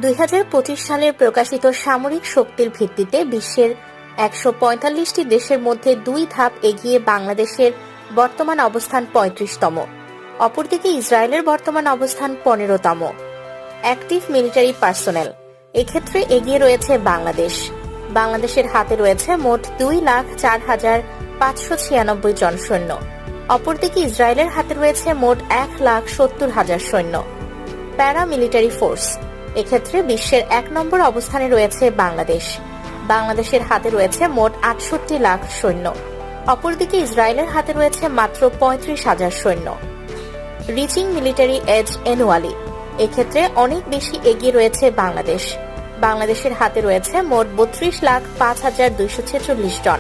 2025 সালের প্রকাশিত সামরিক শক্তির ভিত্তিতে বিশ্বের 145টি দেশের মধ্যে 2 ধাপ এগিয়ে বাংলাদেশের বর্তমান অবস্থান 35তম। অপরদিকে ইসরায়েলের বর্তমান অবস্থান 15তম। অ্যাক্টিভ মিলিটারি পার্সোনেল, এক্ষেত্রে এগিয়ে রয়েছে বাংলাদেশ। বাংলাদেশের হাতে রয়েছে মোট 2,04,596 জন সৈন্য। অপরদিকে ইসরায়েলের হাতে রয়েছে মোট 1,70,000 সৈন্য। প্যারামিলিটারি ফোর্স, এক্ষেত্রে বিশ্বের 1 নম্বর অবস্থানে রয়েছে বাংলাদেশ। বাংলাদেশের হাতে রয়েছে মোট 68 লাখ সৈন্য। অপরদিকে ইসরায়েলের হাতে রয়েছে মাত্র 35,000 সৈন্য। রিচিং মিলিটারি এজ অ্যানুয়ালি, এক্ষেত্রে অনেক বেশি এগিয়ে রয়েছে বাংলাদেশ। বাংলাদেশের হাতে রয়েছে মোট 32,05,246 জন।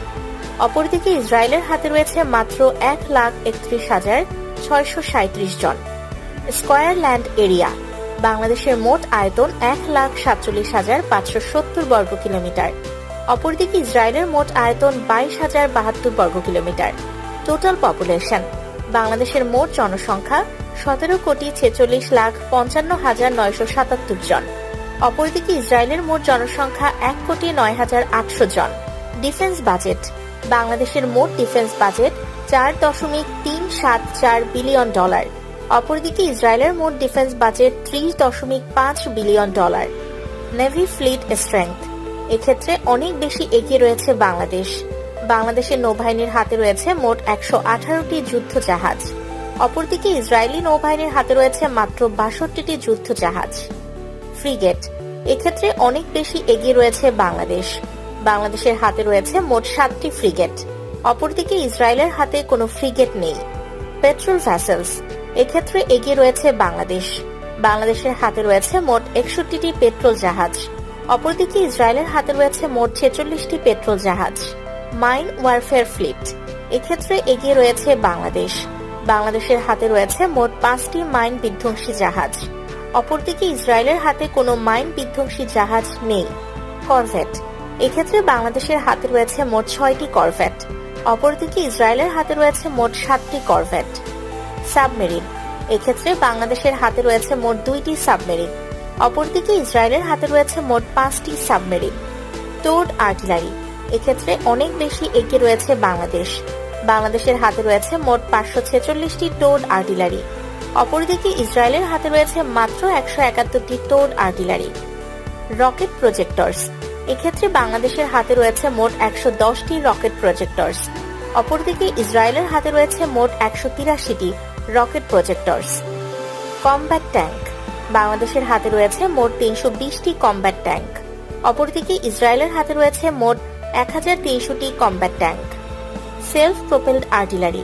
অপরদিকে ইসরায়েলের হাতে রয়েছে মাত্র 1,31,637 জন। স্কয়ার ল্যান্ড এরিয়া, বাংলাদেশের মোট আয়তন 1,47,570 বর্গ কিলোমিটার। অপরদিকে ইসরায়েলের মোট আয়তন 22,072 বর্গ কিলোমিটার। টোটাল পপুলেশন, বাংলাদেশের মোট জনসংখ্যা 17,46,55,977 জন। অপরদিকে ইসরায়েলের মোট জনসংখ্যা 1,09,800 জন। ডিফেন্স বাজেট, বাংলাদেশের মোট ডিফেন্স বাজেট $4.374 বিলিয়ন। অপরদিকে ইসরায়েলের মোট defence budget $30.5 billion. Navy fleet strength, এক্ষেত্রে অনেক বেশি এগিয়ে রয়েছে বাংলাদেশ। বাংলাদেশের নৌবাহিনীর হাতে রয়েছে মোট 118টি যুদ্ধ জাহাজ। অপরদিকে ইসরায়েলি নৌবাহিনীর হাতে রয়েছে মাত্র 62টি যুদ্ধ জাহাজ। ফ্রিগেট, এক্ষেত্রে অনেক বেশি এগিয়ে রয়েছে বাংলাদেশ। বাংলাদেশের হাতে রয়েছে মোট 7টি ফ্রিগেট। অপরদিকে ইসরায়েলের হাতে কোনো ফ্রিগেট নেই। পেট্রোল ভ্যাসেলস, এক্ষেত্রে এগিয়ে রয়েছে বাংলাদেশ। বাংলাদেশের হাতে রয়েছে মোট 61টি পেট্রোল জাহাজ। অপরদিকে ইসরায়েলের হাতে রয়েছে মোট 46টি পেট্রোল জাহাজ। মাইন ওয়ারফেয়ার ফ্লিট, এক্ষেত্রে এগিয়ে রয়েছে বাংলাদেশ। বাংলাদেশের হাতে রয়েছে মোট 5টি মাইন বিধ্বংসী জাহাজ। অপরদিকে ইসরায়েলের হাতে কোনো মাইন বিধ্বংসী জাহাজ নেই। করভেট, এক্ষেত্রে বাংলাদেশের হাতে রয়েছে মোট 6টি করভেট। অপরদিকে ইসরায়েলের হাতে রয়েছে মোট 7টি করভেট। সাবমেরিন, এক্ষেত্রে বাংলাদেশের হাতে রয়েছে মোট 2টি সাবমেরিন। অপরদিকে ইসরায়েলের হাতে রয়েছে মোট 5টি সাবমেরিন। টোড আর্টিলারি, এক্ষেত্রে অনেক বেশি এগিয়ে রয়েছে বাংলাদেশ। বাংলাদেশের হাতে রয়েছে মোট 546টি টোড আর্টিলারি। অপরদিকে ইসরায়েলের হাতে রয়েছে মাত্র 171টি টোড আর্টিলারি। রকেট প্রজেক্টরস, এক্ষেত্রে বাংলাদেশের হাতে রয়েছে মোট 110টি রকেট প্রজেক্টরস। অপরদিকে ইসরায়েলের হাতে রয়েছে মোট 183টি রকেট প্রজেক্টরস। কমব্যাট ট্যাঙ্ক, বাংলাদেশের হাতে রয়েছে মোট 320টি কমব্যাট ট্যাঙ্ক। অপরদিকে ইসরায়েলের হাতে রয়েছে মোট 1,300টি combat tank. Self propelled artillery,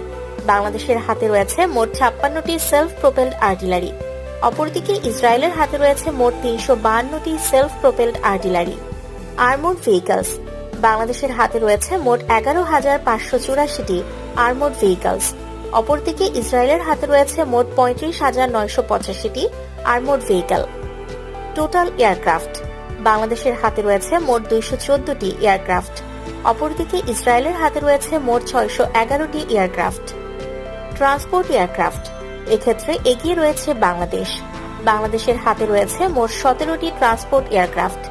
বাংলাদেশের হাতে রয়েছে মোট 56টি সেলফ প্রোপেলড আর্টিলারি। অপরদিকে ইসরায়েলের হাতে রয়েছে মোট 352টি self propelled artillery. Armoured vehicles, বাংলাদেশের হাতে রয়েছে মোট 11,584টি আর্মোড ভেহিকলস। অপরদিকে ইসরায়েলের হাতে রয়েছে মোট 35,985টি আর্মোড ভেহিকল। টোটাল এয়ারক্রাফট, বাংলাদেশের হাতে রয়েছে মোট 214টি এয়ারক্রাফট। অপরদিকে ইসরায়েলের হাতে রয়েছে মোট 611টি এয়ারক্রাফট। ট্রান্সপোর্ট এয়ারক্রাফট, এক্ষেত্রে এগিয়ে রয়েছে বাংলাদেশ। বাংলাদেশের হাতে রয়েছে মোট 17টি ট্রান্সপোর্ট এয়ারক্রাফট।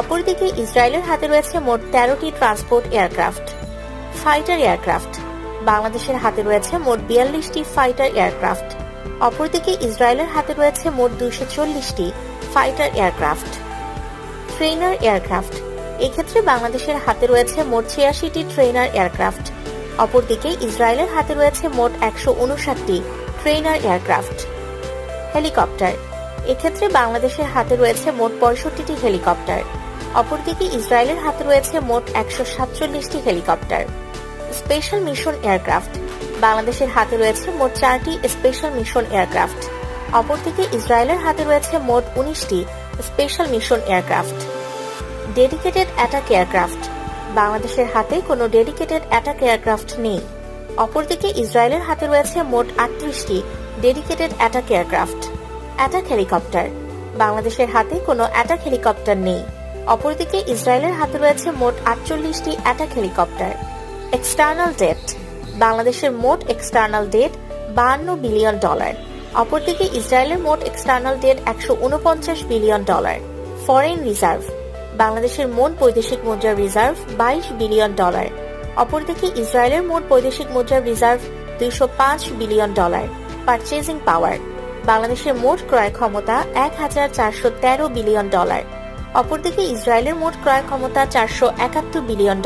অপরদিকে ইসরায়েলের হাতে রয়েছে মোট 13টি ট্রান্সপোর্ট এয়ারক্রাফট। ফাইটার এয়ারক্রাফট, বাংলাদেশের হাতে রয়েছে মোট 42টি ফাইটার এয়ারক্রাফট। অপরদিকে ইসরায়েলের হাতে রয়েছে মোট 240টি ফাইটার এয়ারক্রাফট। ট্রেনার এয়ারক্রাফট, এক্ষেত্রে বাংলাদেশের হাতে রয়েছে মোট 86টি ট্রেনার এয়ারক্রাফট। অপরদিকে ইসরায়েলের হাতে রয়েছে মোট 159টি ট্রেনার এয়ারক্রাফট। হেলিকপ্টার, এক্ষেত্রে বাংলাদেশের হাতে রয়েছে মোট 65টি হেলিকপ্টার। অপরদিকে ইসরায়েলের হাতে রয়েছে মোট 147টি হেলিকপ্টার। স্পেশাল মিশন এয়ারক্রাফট, বাংলাদেশের হাতে রয়েছে মোট 4টি স্পেশাল মিশন এয়ারক্রাফট। অপরদিকে ইসরায়েলের হাতে রয়েছে মোট 19টি special mission aircraft. Dedicated attack aircraft, বাংলাদেশের হাতে কোনো ডেডিকেটেড অ্যাটাক এয়ারক্রাফট নেই। অপরদিকে ইসরায়েলের হাতে রয়েছে মোট 38টি dedicated attack aircraft. Attack helicopter, বাংলাদেশের হাতে কোনো অ্যাটাক হেলিকপ্টার নেই। অপরদিকে ইসরায়েলের হাতে রয়েছে মোট 48টি অ্যাটাক হেলিকপ্টার। এক্সটার্নাল ডেট, বাংলাদেশের মোট এক্সটার্নাল ডেট $52 বিলিয়ন। অপরদিকে ইসরায়েলের মোট external date $149 billion. Foreign reserve, বাংলাদেশের মোট বৈদেশিক মুদ্রার রিজার্ভ 22 বিলিয়ন ডলার। অপরদিকে ইসরায়েলের মোট বৈদেশিক মুদ্রার রিজার্ভ 205 বিলিয়ন ডলার। পারচেজিং পাওয়ার, বাংলাদেশের মোট ক্রয় ক্ষমতা 1413 বিলিয়ন ডলার। অপরদিকে ইসরায়েলের মোট ক্রয় ক্ষমতা 471 বিলিয়ন ডলার।